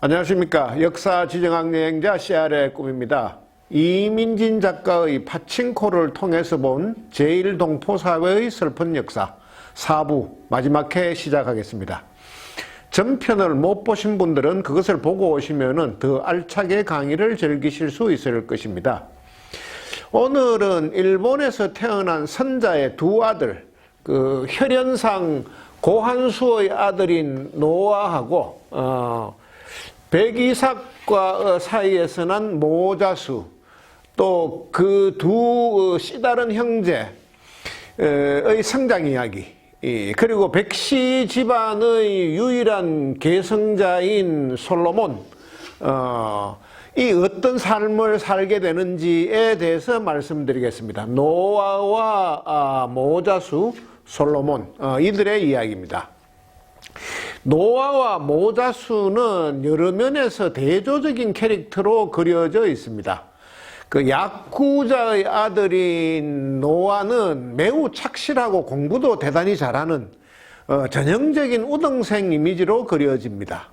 안녕하십니까. 역사 지정학 여행자 CR의 꿈입니다. 이민진 작가의 파친코를 통해서 본 제1동포사회의 슬픈 역사 4부 마지막 회 시작하겠습니다. 전편을 못 보신 분들은 그것을 보고 오시면 더 알차게 강의를 즐기실 수 있을 것입니다. 오늘은 일본에서 태어난 선자의 두 아들, 혈연상 고한수의 아들인 노아하고 백이삭과 사이에서 난 모자수, 또 그 두 씨다른 형제의 성장 이야기, 그리고 백씨 집안의 유일한 계승자인 솔로몬, 이 어떤 삶을 살게 되는지에 대해서 말씀드리겠습니다. 노아와 모자수, 솔로몬, 이들의 이야기입니다. 노아와 모자수는 여러 면에서 대조적인 캐릭터로 그려져 있습니다. 그 약구자의 아들인 노아는 매우 착실하고 공부도 대단히 잘하는 전형적인 우등생 이미지로 그려집니다.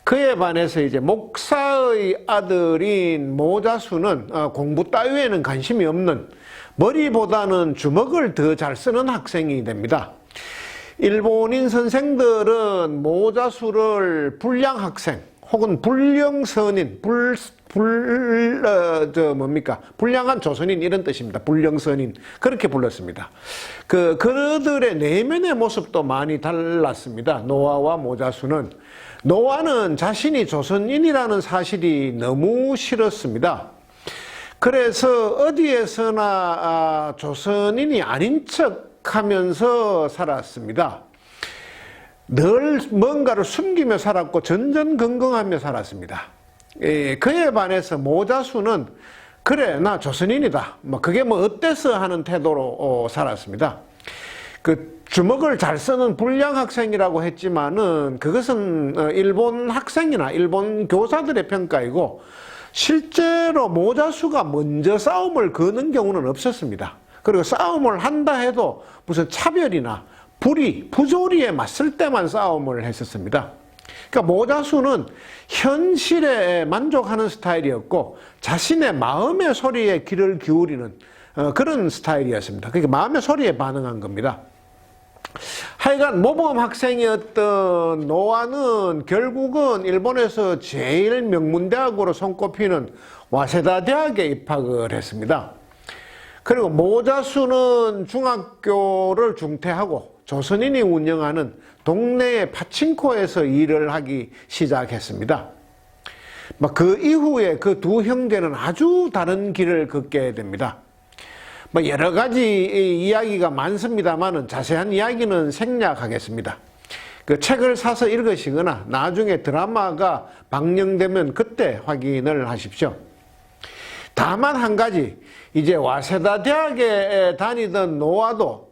그에 반해서 이제 목사의 아들인 모자수는 공부 따위에는 관심이 없는, 머리보다는 주먹을 더 잘 쓰는 학생이 됩니다. 일본인 선생들은 모자수를 불량학생 혹은 불령선인, 불량한 조선인 이런 뜻입니다. 불령선인 그렇게 불렀습니다. 그들의 내면의 모습도 많이 달랐습니다. 노아와 모자수는. 노아는 자신이 조선인이라는 사실이 너무 싫었습니다. 그래서 어디에서나 조선인이 아닌 척 하면서 살았습니다. 늘 뭔가를 숨기며 살았고 전전긍긍하며 살았습니다. 그에 반해서 모자수는 그래 나 조선인이다, 그게 어때서 하는 태도로 살았습니다. 주먹을 잘 쓰는 불량 학생이라고 했지만은 그것은 일본 학생이나 일본 교사들의 평가이고, 실제로 모자수가 먼저 싸움을 거는 경우는 없었습니다. 그리고 싸움을 한다 해도 무슨 차별이나 불의, 부조리에 맞설 때만 싸움을 했었습니다. 그러니까 모자수는 현실에 만족하는 스타일이었고, 자신의 마음의 소리에 귀를 기울이는 그런 스타일이었습니다. 그러니까 마음의 소리에 반응한 겁니다. 하여간 모범 학생이었던 노아는 결국은 일본에서 제일 명문대학으로 손꼽히는 와세다 대학에 입학을 했습니다. 그리고 모자수는 중학교를 중퇴하고 조선인이 운영하는 동네의 파친코에서 일을 하기 시작했습니다. 그 이후에 그 두 형제는 아주 다른 길을 걷게 됩니다. 여러 가지 이야기가 많습니다만 자세한 이야기는 생략하겠습니다. 그 책을 사서 읽으시거나 나중에 드라마가 방영되면 그때 확인을 하십시오. 다만 한 가지, 이제 와세다 대학에 다니던 노아도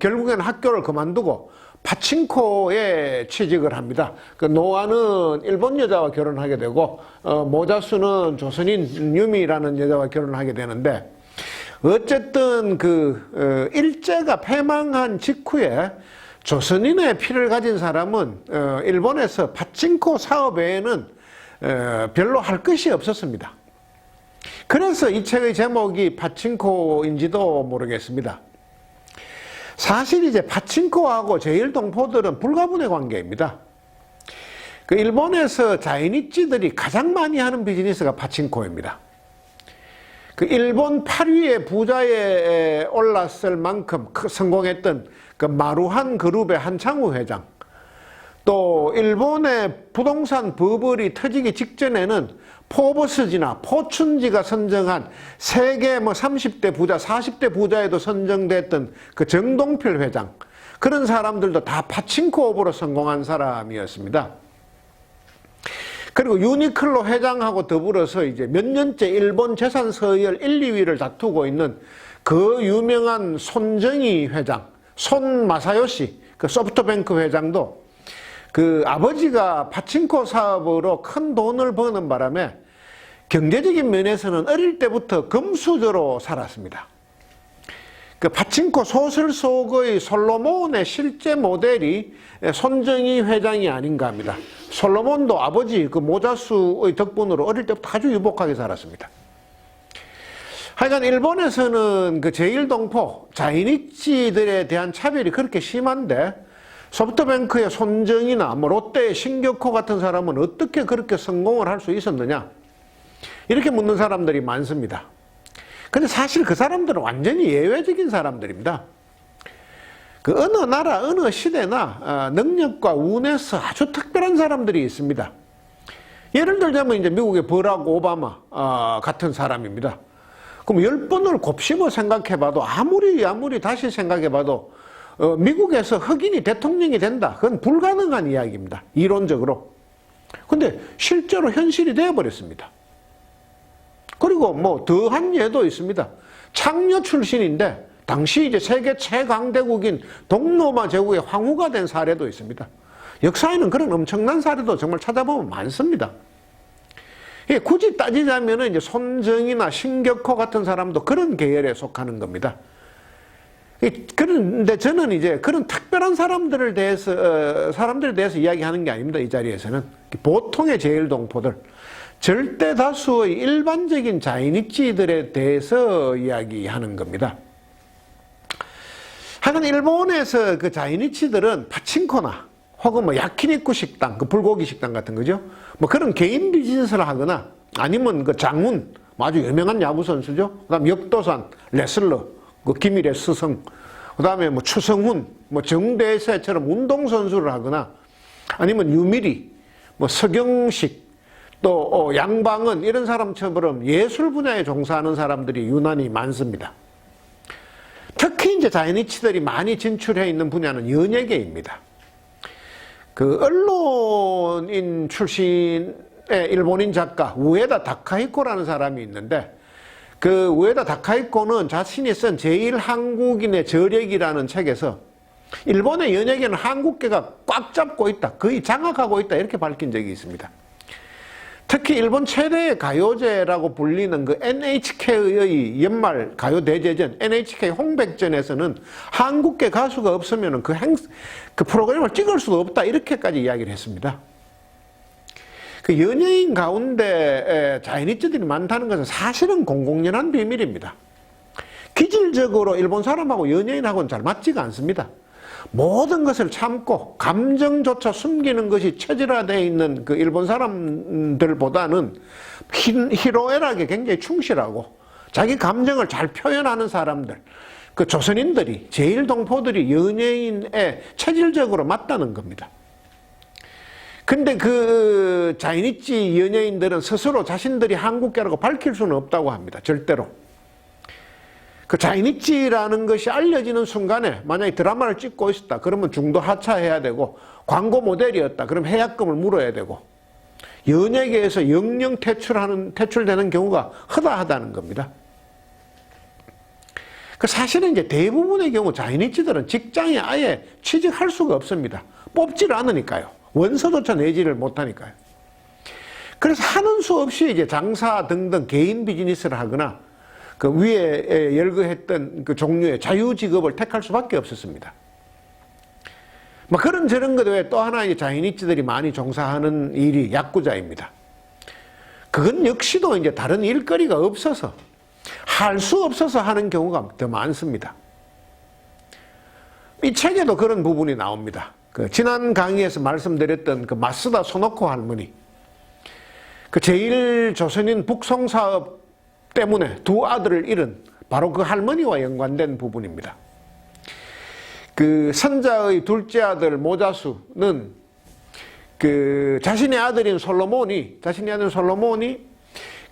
결국엔 학교를 그만두고 파친코에 취직을 합니다. 노아는 일본 여자와 결혼하게 되고 모자수는 조선인 유미라는 여자와 결혼하게 되는데, 어쨌든 일제가 패망한 직후에 조선인의 피를 가진 사람은 일본에서 파친코 사업 외에는 별로 할 것이 없었습니다. 그래서 이 책의 제목이 파친코인지도 모르겠습니다. 사실 이제 파친코하고 제1동포들은 불가분의 관계입니다. 일본에서 자이니치들이 가장 많이 하는 비즈니스가 파친코입니다. 일본 8위의 부자에 올랐을 만큼 성공했던 마루한 그룹의 한창우 회장, 또 일본의 부동산 버블이 터지기 직전에는 포브스지나 포춘지가 선정한 세계 30대 부자, 40대 부자에도 선정됐던 정동필 회장, 그런 사람들도 다 파친코업으로 성공한 사람이었습니다. 그리고 유니클로 회장하고 더불어서 이제 몇 년째 일본 재산 서열 1, 2위를 다투고 있는 그 유명한 손정희 회장, 손마사요시, 소프트뱅크 회장도 아버지가 파친코 사업으로 큰 돈을 버는 바람에 경제적인 면에서는 어릴 때부터 금수저로 살았습니다. 그 파친코 소설 속의 솔로몬의 실제 모델이 손정희 회장이 아닌가 합니다. 솔로몬도 아버지 그 모자수의 덕분으로 어릴 때부터 아주 유복하게 살았습니다. 하여간 일본에서는 그 제1동포 자이니치들에 대한 차별이 그렇게 심한데 소프트뱅크의 손정희나 뭐 롯데의 신격호 같은 사람은 어떻게 그렇게 성공을 할 수 있었느냐, 이렇게 묻는 사람들이 많습니다. 근데 사실 그 사람들은 완전히 예외적인 사람들입니다. 그 어느 나라, 어느 시대나 능력과 운에서 아주 특별한 사람들이 있습니다. 예를 들자면 이제 미국의 버락 오바마 같은 사람입니다. 그럼 10번을 곱씹어 생각해봐도 아무리 다시 생각해봐도 미국에서 흑인이 대통령이 된다, 그건 불가능한 이야기입니다. 이론적으로. 근데 실제로 현실이 되어버렸습니다. 그리고 뭐 더한 예도 있습니다. 창녀 출신인데 당시 이제 세계 최강대국인 동로마 제국의 황후가 된 사례도 있습니다. 역사에는 그런 엄청난 사례도 정말 찾아보면 많습니다. 굳이 따지자면 이제 손정희나 신격호 같은 사람도 그런 계열에 속하는 겁니다. 그런데 저는 이제 그런 특별한 사람들에 대해서 이야기하는 게 아닙니다. 이 자리에서는 보통의 제1동포들, 절대 다수의 일반적인 자이니치들에 대해서 이야기하는 겁니다. 하여간 일본에서 그 자이니치들은 파친코나 혹은 뭐 야키니쿠 식당, 그 불고기 식당 같은 거죠. 뭐 그런 개인 비즈니스를 하거나 아니면 그 장훈, 아주 유명한 야구 선수죠. 그다음 역도산 레슬러, 그 김일의 스승, 그다음에 뭐 추성훈, 뭐 정대세처럼 운동 선수를 하거나 아니면 유미리, 뭐 서경식, 또 양방은 이런 사람처럼 예술 분야에 종사하는 사람들이 유난히 많습니다. 특히 이제 자이니치들이 많이 진출해 있는 분야는 연예계입니다. 그 언론인 출신의 일본인 작가 우에다 다카히코라는 사람이 있는데, 그 우에다 다카히코는 자신이 쓴 제1한국인의 저력이라는 책에서 일본의 연예계는 한국계가 꽉 잡고 있다, 거의 장악하고 있다, 이렇게 밝힌 적이 있습니다. 특히 일본 최대의 가요제라고 불리는 그 NHK의 연말 가요대제전, NHK 홍백전에서는 한국계 가수가 없으면 그 프로그램을 찍을 수가 없다, 이렇게까지 이야기를 했습니다. 그 연예인 가운데 자이니치들이 많다는 것은 사실은 공공연한 비밀입니다. 기질적으로 일본 사람하고 연예인하고는 잘 맞지가 않습니다. 모든 것을 참고 감정조차 숨기는 것이 체질화되어 있는 그 일본 사람들보다는 희로애락에 굉장히 충실하고 자기 감정을 잘 표현하는 사람들, 그 조선인들이, 제1동포들이 연예인에 체질적으로 맞다는 겁니다. 근데 그 자이니치 연예인들은 스스로 자신들이 한국계라고 밝힐 수는 없다고 합니다. 절대로. 그 자이니치라는 것이 알려지는 순간에 만약에 드라마를 찍고 있었다 그러면 중도 하차해야 되고, 광고 모델이었다 그럼 해약금을 물어야 되고, 연예계에서 영영 퇴출되는 경우가 허다하다는 겁니다. 그 사실은 이제 대부분의 경우 자이니치들은 직장에 아예 취직할 수가 없습니다. 뽑지를 않으니까요. 원서조차 내지를 못하니까요. 그래서 하는 수 없이 이제 장사 등등 개인 비즈니스를 하거나 그 위에 열거했던 그 종류의 자유직업을 택할 수밖에 없었습니다. 뭐 그런저런 것 외에 또 하나의 자이니치들이 많이 종사하는 일이 야쿠자입니다. 그건 역시도 이제 다른 일거리가 없어서, 할 수 없어서 하는 경우가 더 많습니다. 이 책에도 그런 부분이 나옵니다. 그 지난 강의에서 말씀드렸던 그 마쓰다 소노코 할머니, 그 제1조선인 북송사업 때문에 두 아들을 잃은 바로 그 할머니와 연관된 부분입니다. 그 선자의 둘째 아들 모자수는 그 자신의 아들인 솔로몬이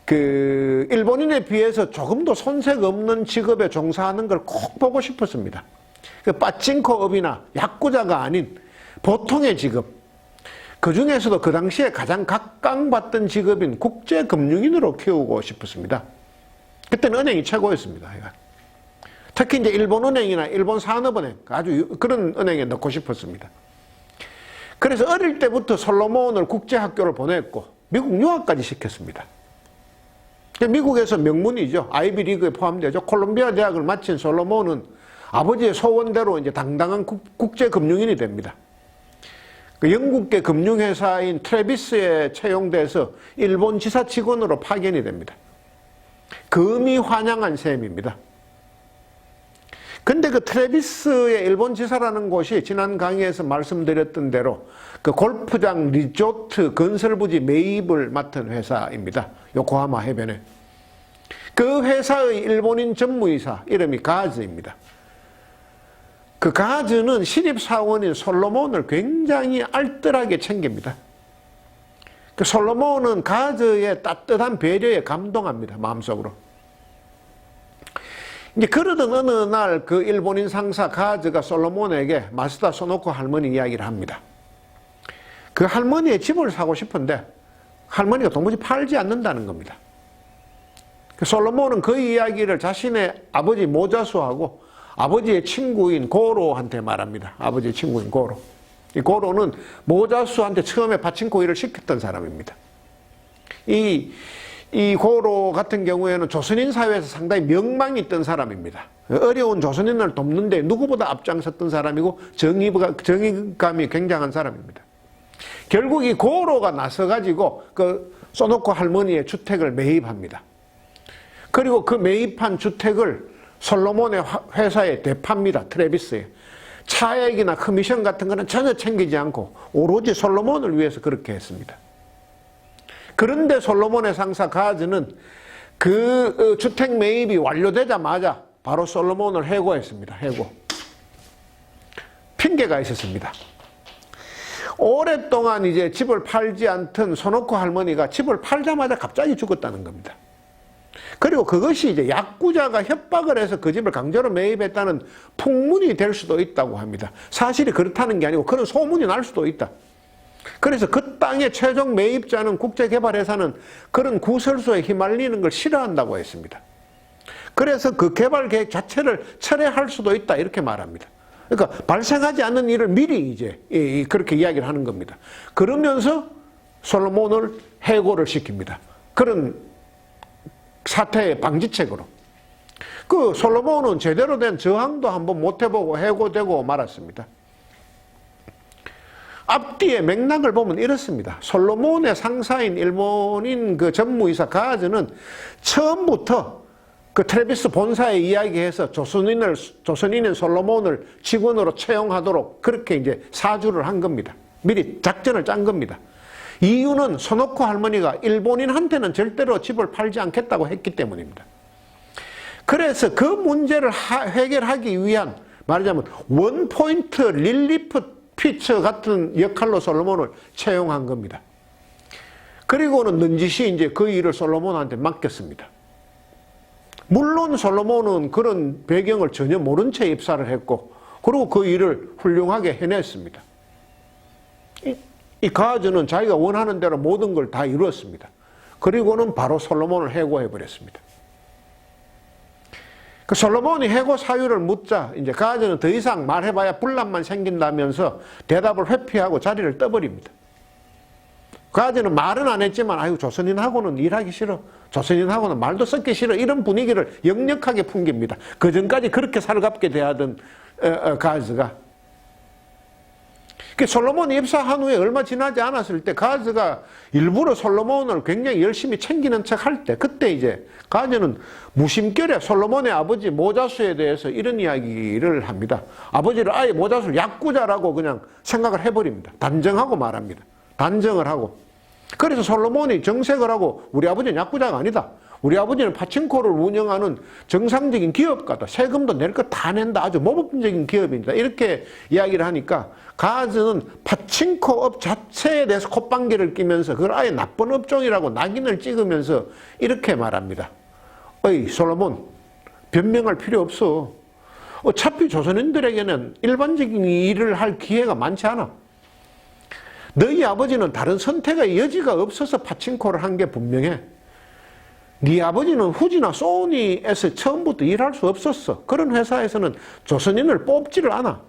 그 일본인에 비해서 조금도 손색 없는 직업에 종사하는 걸 꼭 보고 싶었습니다. 그 빠칭코업이나 야쿠자가 아닌 보통의 직업, 그 중에서도 그 당시에 가장 각광받던 직업인 국제금융인으로 키우고 싶었습니다. 그때는 은행이 최고였습니다. 특히 이제 일본은행이나 일본산업은행, 아주 그런 은행에 넣고 싶었습니다. 그래서 어릴 때부터 솔로몬을 국제학교를 보냈고 미국 유학까지 시켰습니다. 미국에서 명문이죠. 아이비리그에 포함되죠. 콜롬비아 대학을 마친 솔로몬은 아버지의 소원대로 이제 당당한 국제 금융인이 됩니다. 그 영국계 금융회사인 트래비스에 채용돼서 일본 지사 직원으로 파견이 됩니다. 금이 환영한 셈입니다. 근데 그 트래비스의 일본 지사라는 곳이 지난 강의에서 말씀드렸던 대로 그 골프장 리조트 건설부지 매입을 맡은 회사입니다. 요코하마 해변에. 그 회사의 일본인 전무이사 이름이 가즈입니다. 그 가즈는 신입사원인 솔로몬을 굉장히 알뜰하게 챙깁니다. 그 솔로몬은 가즈의 따뜻한 배려에 감동합니다. 마음속으로. 이제 그러던 어느 날 그 일본인 상사 가즈가 솔로몬에게 마스다 소노코 할머니 이야기를 합니다. 그 할머니의 집을 사고 싶은데 할머니가 도무지 팔지 않는다는 겁니다. 그 솔로몬은 그 이야기를 자신의 아버지 모자수하고 아버지의 친구인 고로한테 말합니다. 아버지의 친구인 고로. 이 고로는 모자수한테 처음에 파친코 일을 시켰던 사람입니다. 이 고로 같은 경우에는 조선인 사회에서 상당히 명망이 있던 사람입니다. 어려운 조선인을 돕는데 누구보다 앞장섰던 사람이고 정의감이 굉장한 사람입니다. 결국 이 고로가 나서가지고 그 소노코 할머니의 주택을 매입합니다. 그리고 그 매입한 주택을 솔로몬의 회사에 대팝니다. 트래비스에. 차액이나 커미션 같은 거는 전혀 챙기지 않고 오로지 솔로몬을 위해서 그렇게 했습니다. 그런데 솔로몬의 상사 가즈는 그 주택 매입이 완료되자마자 바로 솔로몬을 해고했습니다. 해고. 핑계가 있었습니다. 오랫동안 이제 집을 팔지 않던 소노코 할머니가 집을 팔자마자 갑자기 죽었다는 겁니다. 그리고 그것이 이제 야쿠자가 협박을 해서 그 집을 강제로 매입했다는 풍문이 될 수도 있다고 합니다. 사실이 그렇다는 게 아니고 그런 소문이 날 수도 있다. 그래서 그 땅의 최종 매입자는 국제개발회사는 그런 구설수에 휘말리는 걸 싫어한다고 했습니다. 그래서 그 개발 계획 자체를 철회할 수도 있다 이렇게 말합니다. 그러니까 발생하지 않는 일을 미리 이제 그렇게 이야기를 하는 겁니다. 그러면서 솔로몬을 해고를 시킵니다. 그런 사태의 방지책으로. 그 솔로몬은 제대로 된 저항도 한번 못 해보고 해고되고 말았습니다. 앞뒤의 맥락을 보면 이렇습니다. 솔로몬의 상사인 일본인 그 전무이사 가즈는 처음부터 그 트래비스 본사에 이야기해서 조선인인 솔로몬을 직원으로 채용하도록 그렇게 이제 사주를 한 겁니다. 미리 작전을 짠 겁니다. 이유는 소노코 할머니가 일본인한테는 절대로 집을 팔지 않겠다고 했기 때문입니다. 그래서 그 문제를 해결하기 위한 말하자면 원포인트 릴리프 피처 같은 역할로 솔로몬을 채용한 겁니다. 그리고는 넌지시 이제 그 일을 솔로몬한테 맡겼습니다. 물론 솔로몬은 그런 배경을 전혀 모른 채 입사를 했고, 그리고 그 일을 훌륭하게 해냈습니다. 이 가즈는 자기가 원하는 대로 모든 걸 다 이루었습니다. 그리고는 바로 솔로몬을 해고해버렸습니다. 그 솔로몬이 해고 사유를 묻자 이제 가즈는 더 이상 말해봐야 분란만 생긴다면서 대답을 회피하고 자리를 떠버립니다. 가즈는 말은 안 했지만 아유 조선인하고는 일하기 싫어. 조선인하고는 말도 섞기 싫어. 이런 분위기를 역력하게 풍깁니다. 그전까지 그렇게 살갑게 대하던 가즈가. 솔로몬이 입사한 후에 얼마 지나지 않았을 때 가즈가 일부러 솔로몬을 굉장히 열심히 챙기는 척 할 때 그때 이제 가즈는 무심결에 솔로몬의 아버지 모자수에 대해서 이런 이야기를 합니다. 아버지를 아예 모자수를 야쿠자라고 그냥 생각을 해버립니다. 단정하고 말합니다. 단정을 하고. 그래서 솔로몬이 정색을 하고 우리 아버지는 야쿠자가 아니다. 우리 아버지는 파친코를 운영하는 정상적인 기업가다. 세금도 낼 거 다 낸다. 아주 모범적인 기업입니다. 이렇게 이야기를 하니까 가즈는 파친코업 자체에 대해서 콧방귀를 끼면서 그걸 아예 나쁜 업종이라고 낙인을 찍으면서 이렇게 말합니다. 어이 솔로몬, 변명할 필요 없어. 어차피 조선인들에게는 일반적인 일을 할 기회가 많지 않아. 너희 아버지는 다른 선택의 여지가 없어서 파친코를 한 게 분명해. 네 아버지는 후지나 소니에서 처음부터 일할 수 없었어. 그런 회사에서는 조선인을 뽑지를 않아.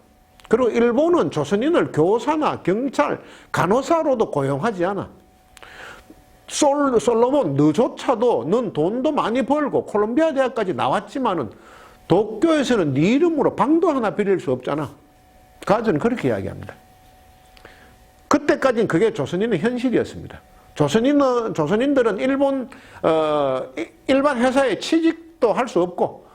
그리고 일본은 조선인을 교사나 경찰, 간호사로도 고용하지 않아. 솔로몬, 너조차도 넌 돈도 많이 벌고 콜롬비아 대학까지 나왔지만은 도쿄에서는 네 이름으로 방도 하나 빌릴 수 없잖아. 가즈는 그렇게 이야기합니다. 그때까지는 그게 조선인의 현실이었습니다. 조선인들은 일반 회사에 취직도 할 수 없고,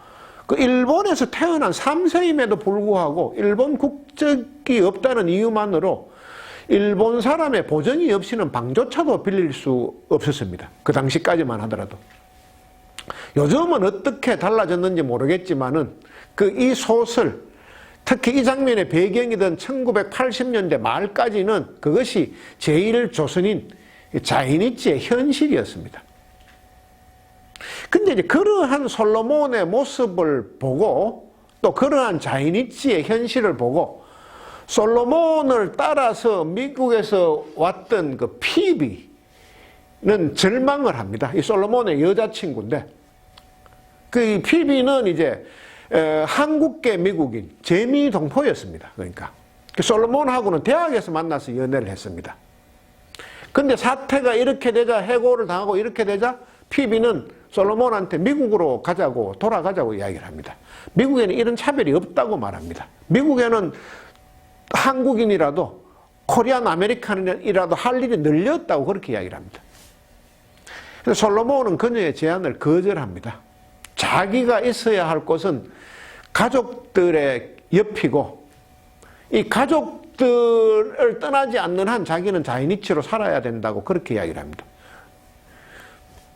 그 일본에서 태어난 3세임에도 불구하고 일본 국적이 없다는 이유만으로 일본 사람의 보증이 없이는 방조차도 빌릴 수 없었습니다. 그 당시까지만 하더라도. 요즘은 어떻게 달라졌는지 모르겠지만은 이 소설, 특히 이 장면의 배경이던 1980년대 말까지는 그것이 제1조선인 자이니치의 현실이었습니다. 근데 이제 그러한 솔로몬의 모습을 보고 또 그러한 자이니치의 현실을 보고 솔로몬을 따라서 미국에서 왔던 그 피비는 절망을 합니다. 이 솔로몬의 여자친구인데 그 피비는 이제 한국계 미국인 재미 동포였습니다. 그러니까 솔로몬하고는 대학에서 만나서 연애를 했습니다. 근데 사태가 이렇게 되자, 해고를 당하고 이렇게 되자 피비는 솔로몬한테 미국으로 가자고, 돌아가자고 이야기를 합니다. 미국에는 이런 차별이 없다고 말합니다. 미국에는 한국인이라도 코리안 아메리칸이라도 할 일이 늘렸다고 그렇게 이야기를 합니다. 그래서 솔로몬은 그녀의 제안을 거절합니다. 자기가 있어야 할 곳은 가족들의 옆이고 이 가족들을 떠나지 않는 한 자기는 자이니치로 살아야 된다고 그렇게 이야기를 합니다.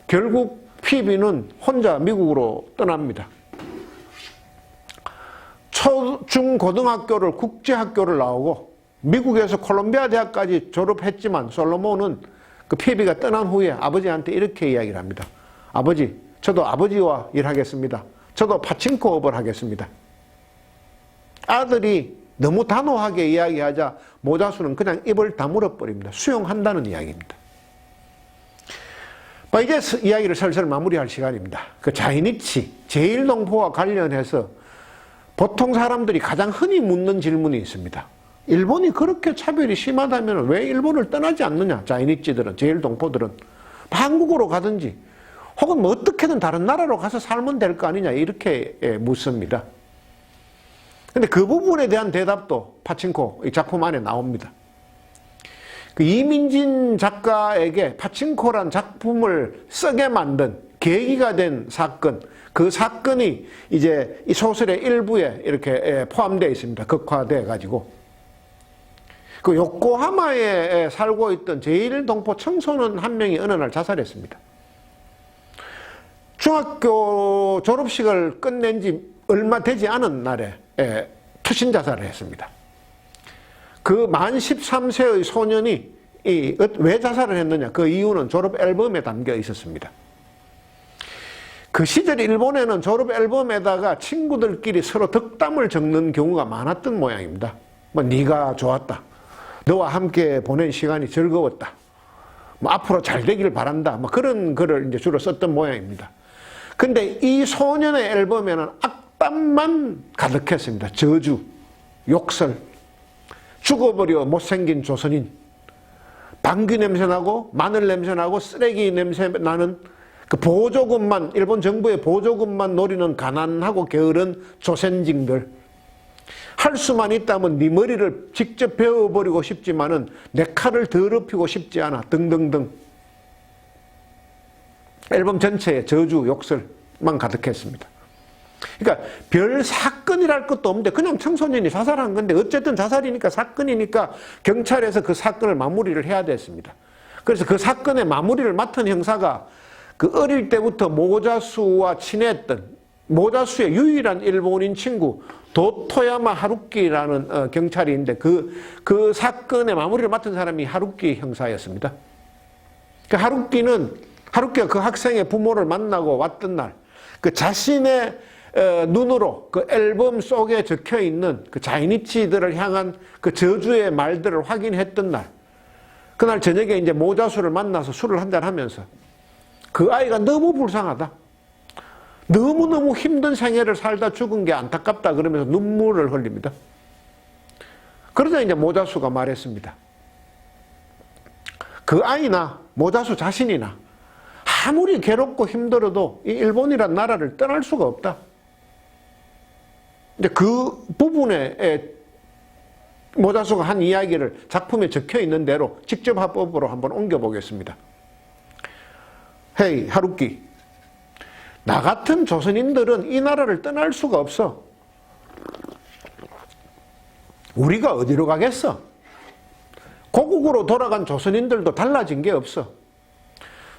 결국 피비는 혼자 미국으로 떠납니다. 초, 중, 고등학교를 국제학교를 나오고 미국에서 콜롬비아 대학까지 졸업했지만 솔로몬은 그 피비가 떠난 후에 아버지한테 이렇게 이야기를 합니다. 아버지, 저도 아버지와 일하겠습니다. 저도 파친코업을 하겠습니다. 아들이 너무 단호하게 이야기하자 모자수는 그냥 입을 다물어 버립니다. 수용한다는 이야기입니다. 이제 이야기를 슬슬 마무리할 시간입니다. 그 자이니치, 제1동포와 관련해서 보통 사람들이 가장 흔히 묻는 질문이 있습니다. 일본이 그렇게 차별이 심하다면 왜 일본을 떠나지 않느냐? 자이니치들은, 제1동포들은 한국으로 가든지 혹은 뭐 어떻게든 다른 나라로 가서 살면 될 거 아니냐 이렇게 묻습니다. 근데 그 부분에 대한 대답도 파친코 이 작품 안에 나옵니다. 그 이민진 작가에게 파친코란 작품을 쓰게 만든 계기가 된 사건, 그 사건이 이제 이 소설의 일부에 이렇게 포함되어 있습니다. 극화되어 가지고. 그 요코하마에 살고 있던 제1동포 청소년 한 명이 어느 날 자살했습니다. 중학교 졸업식을 끝낸 지 얼마 되지 않은 날에 투신 자살을 했습니다. 그 만 13세의 소년이 왜 자살을 했느냐? 그 이유는 졸업 앨범에 담겨 있었습니다. 그 시절 일본에는 졸업 앨범에다가 친구들끼리 서로 덕담을 적는 경우가 많았던 모양입니다. 뭐 네가 좋았다. 너와 함께 보낸 시간이 즐거웠다. 뭐 앞으로 잘 되길 바란다. 뭐 그런 글을 이제 주로 썼던 모양입니다. 근데 이 소년의 앨범에는 악담만 가득했습니다. 저주, 욕설, 죽어버려 못생긴 조선인, 방귀 냄새나고 마늘 냄새나고 쓰레기 냄새나는 그 보조금만, 일본 정부의 보조금만 노리는 가난하고 게으른 조선징들, 할 수만 있다면 네 머리를 직접 베어버리고 싶지만은 내 칼을 더럽히고 싶지 않아 등등등. 앨범 전체에 저주, 욕설만 가득했습니다. 그러니까 별 사건이랄 것도 없는데 그냥 청소년이 자살한 건데 어쨌든 자살이니까 사건이니까 경찰에서 그 사건을 마무리를 해야 됐습니다. 그래서 그 사건의 마무리를 맡은 형사가 그 어릴 때부터 모자수와 친했던 모자수의 유일한 일본인 친구 도토야마 하루키라는 경찰인데 그 사건의 마무리를 맡은 사람이 하루키 형사였습니다. 그 하루키가 그 학생의 부모를 만나고 왔던 날, 그 자신의 눈으로 그 앨범 속에 적혀 있는 그 자이니치들을 향한 그 저주의 말들을 확인했던 날, 그날 저녁에 이제 모자수를 만나서 술을 한잔 하면서 그 아이가 너무 불쌍하다. 너무너무 힘든 생애를 살다 죽은 게 안타깝다 그러면서 눈물을 흘립니다. 그러자 이제 모자수가 말했습니다. 그 아이나 모자수 자신이나 아무리 괴롭고 힘들어도 이 일본이란 나라를 떠날 수가 없다. 이제 그 부분에 모자수가 한 이야기를 작품에 적혀 있는 대로 직접 화법으로 한번 옮겨보겠습니다. 헤이 하루키, 나 같은 조선인들은 이 나라를 떠날 수가 없어. 우리가 어디로 가겠어? 고국으로 돌아간 조선인들도 달라진 게 없어.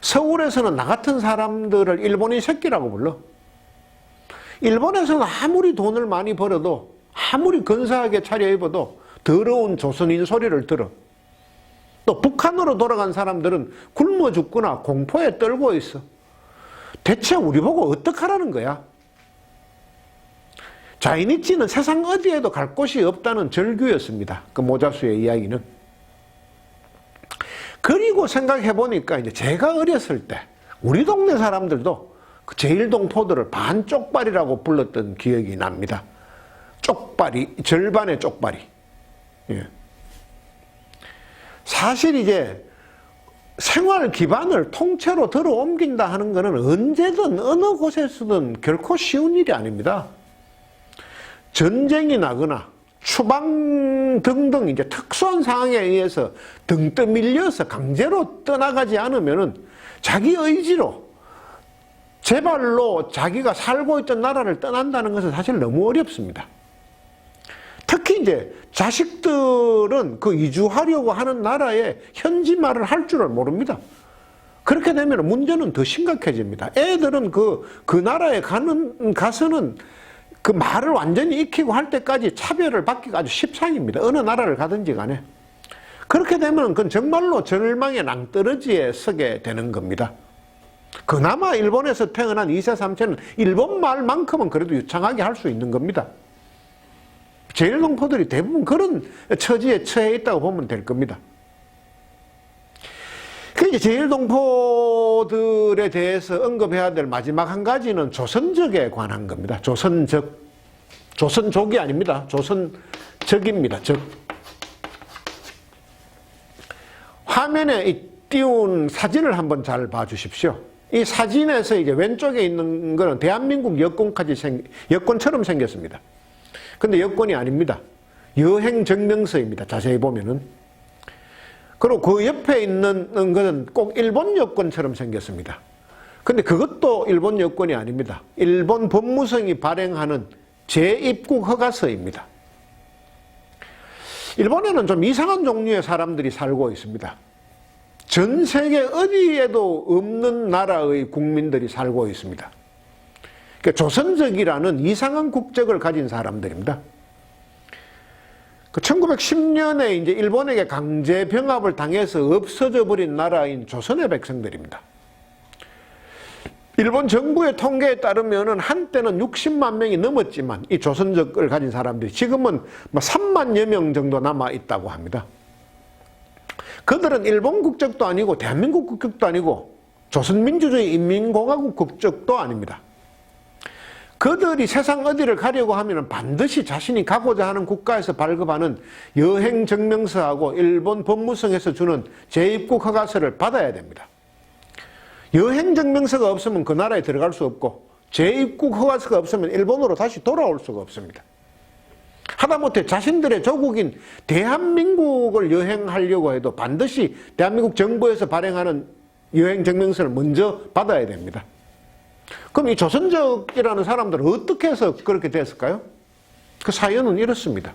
서울에서는 나 같은 사람들을 일본인 새끼라고 불러. 일본에서는 아무리 돈을 많이 벌어도, 아무리 근사하게 차려입어도 더러운 조선인 소리를 들어. 또 북한으로 돌아간 사람들은 굶어 죽거나 공포에 떨고 있어. 대체 우리 보고 어떡하라는 거야? 자이니치는 세상 어디에도 갈 곳이 없다는 절규였습니다. 그 모자수의 이야기는. 그리고 생각해보니까 이제 제가 어렸을 때 우리 동네 사람들도 그 제1동포들을 반쪽발이라고 불렀던 기억이 납니다. 쪽발이, 절반의 쪽발이. 예. 사실 이제 생활 기반을 통째로 들어 옮긴다 하는 것은 언제든 어느 곳에서든 결코 쉬운 일이 아닙니다. 전쟁이 나거나 추방 등등 이제 특수한 상황에 의해서 등 떠밀려서 강제로 떠나가지 않으면은 자기 의지로 제발로 자기가 살고 있던 나라를 떠난다는 것은 사실 너무 어렵습니다. 특히 이제 자식들은 그 이주하려고 하는 나라의 현지 말을 할 줄을 모릅니다. 그렇게 되면 문제는 더 심각해집니다. 애들은 그 나라에 가서는 그 말을 완전히 익히고 할 때까지 차별을 받기가 아주 십상입니다. 어느 나라를 가든지 간에. 그렇게 되면 그건 정말로 절망의 낭떠러지에 서게 되는 겁니다. 그나마 일본에서 태어난 2세, 3세는 일본 말만큼은 그래도 유창하게 할 수 있는 겁니다. 제1동포들이 대부분 그런 처지에 처해 있다고 보면 될 겁니다. 그 제1동포들에 대해서 언급해야 될 마지막 한 가지는 조선적에 관한 겁니다. 조선적. 조선족이 아닙니다. 조선적입니다. 적. 화면에 띄운 사진을 한번 잘 봐주십시오. 이 사진에서 이제 왼쪽에 있는 거는 대한민국 여권처럼 생겼습니다. 근데 여권이 아닙니다. 여행 증명서입니다. 자세히 보면은. 그리고 그 옆에 있는 것은 꼭 일본 여권처럼 생겼습니다. 근데 그것도 일본 여권이 아닙니다. 일본 법무성이 발행하는 재입국 허가서입니다. 일본에는 좀 이상한 종류의 사람들이 살고 있습니다. 전 세계 어디에도 없는 나라의 국민들이 살고 있습니다. 그러니까 조선적이라는 이상한 국적을 가진 사람들입니다. 그 1910년에 이제 일본에게 강제 병합을 당해서 없어져 버린 나라인 조선의 백성들입니다. 일본 정부의 통계에 따르면 한때는 60만 명이 넘었지만 이 조선적을 가진 사람들이 지금은 3만여 명 정도 남아 있다고 합니다. 그들은 일본 국적도 아니고 대한민국 국적도 아니고 조선민주주의 인민공화국 국적도 아닙니다. 그들이 세상 어디를 가려고 하면 반드시 자신이 가고자 하는 국가에서 발급하는 여행증명서하고 일본 법무성에서 주는 재입국 허가서를 받아야 됩니다. 여행증명서가 없으면 그 나라에 들어갈 수 없고 재입국 허가서가 없으면 일본으로 다시 돌아올 수가 없습니다. 하다못해 자신들의 조국인 대한민국을 여행하려고 해도 반드시 대한민국 정부에서 발행하는 여행증명서를 먼저 받아야 됩니다. 그럼 이 조선족이라는 사람들은 어떻게 해서 그렇게 됐을까요? 그 사연은 이렇습니다.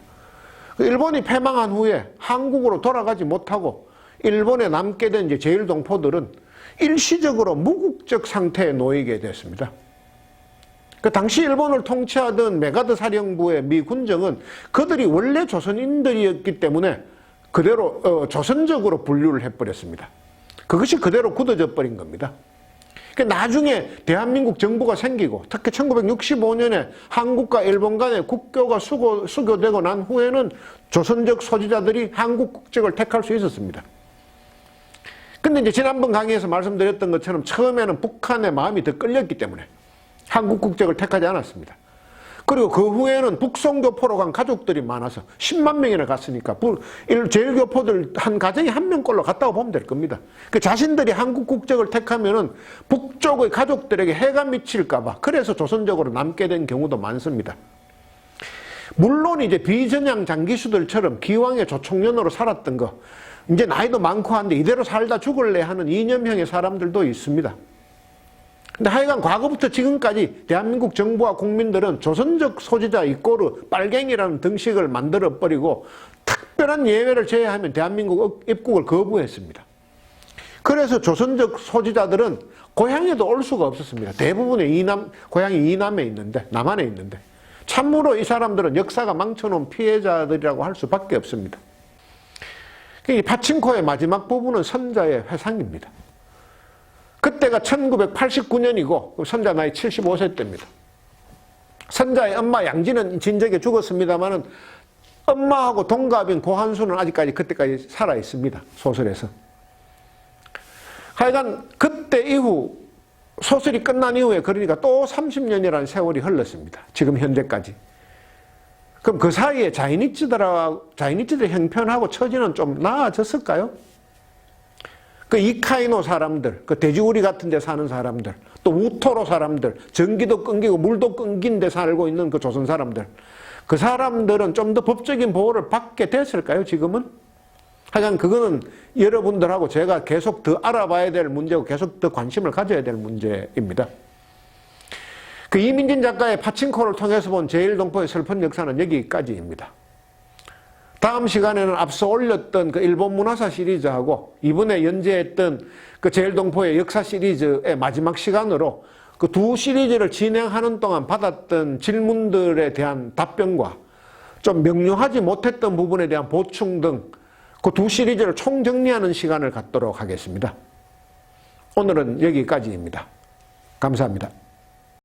일본이 패망한 후에 한국으로 돌아가지 못하고 일본에 남게 된 이제 제1동포들은 일시적으로 무국적 상태에 놓이게 됐습니다. 그 당시 일본을 통치하던 메가드 사령부의 미 군정은 그들이 원래 조선인들이었기 때문에 그대로 조선적으로 분류를 해버렸습니다. 그것이 그대로 굳어져 버린 겁니다. 나중에 대한민국 정부가 생기고 특히 1965년에 한국과 일본 간의 국교가 수교되고 난 후에는 조선적 소지자들이 한국 국적을 택할 수 있었습니다. 근데 이제 지난번 강의에서 말씀드렸던 것처럼 처음에는 북한의 마음이 더 끌렸기 때문에 한국 국적을 택하지 않았습니다. 그리고 그 후에는 북송교포로 간 가족들이 많아서 10만 명이나 갔으니까 제1교포들 한 가정에 한 명꼴로 갔다고 보면 될 겁니다. 그 자신들이 한국 국적을 택하면은 북쪽의 가족들에게 해가 미칠까봐 그래서 조선적으로 남게 된 경우도 많습니다. 물론 이제 비전향 장기수들처럼 기왕에 조총련으로 살았던 거, 이제 나이도 많고 한데 이대로 살다 죽을래 하는 이념형의 사람들도 있습니다. 근데 하여간 과거부터 지금까지 대한민국 정부와 국민들은 조선적 소지자 이꼬르 빨갱이라는 등식을 만들어버리고 특별한 예외를 제외하면 대한민국 입국을 거부했습니다. 그래서 조선적 소지자들은 고향에도 올 수가 없었습니다. 대부분의 고향이 이남에 있는데, 남한에 있는데, 참으로 이 사람들은 역사가 망쳐놓은 피해자들이라고 할 수밖에 없습니다. 이 파친코의 마지막 부분은 선자의 회상입니다. 그때가 1989년이고 선자 나이 75세 때입니다. 선자의 엄마 양지는 진적에 죽었습니다만은 엄마하고 동갑인 고한수는 아직까지 그때까지 살아 있습니다. 소설에서. 하여간 그때 이후 소설이 끝난 이후에 그러니까 또 30년이라는 세월이 흘렀습니다. 지금 현재까지. 그럼 그 사이에 자이니츠들의 형편하고 처지는 좀 나아졌을까요? 그 이카이노 사람들, 그 돼지우리 같은 데 사는 사람들, 또 우토로 사람들, 전기도 끊기고 물도 끊긴 데 살고 있는 그 조선 사람들, 그 사람들은 좀 더 법적인 보호를 받게 됐을까요, 지금은? 하여간 그거는 여러분들하고 제가 계속 더 알아봐야 될 문제고 계속 더 관심을 가져야 될 문제입니다. 그 이민진 작가의 파친코를 통해서 본 제1동포의 슬픈 역사는 여기까지입니다. 다음 시간에는 앞서 올렸던 그 일본 문화사 시리즈하고 이번에 연재했던 그 제1동포의 역사 시리즈의 마지막 시간으로 그 두 시리즈를 진행하는 동안 받았던 질문들에 대한 답변과 좀 명료하지 못했던 부분에 대한 보충 등 그 두 시리즈를 총정리하는 시간을 갖도록 하겠습니다. 오늘은 여기까지입니다. 감사합니다.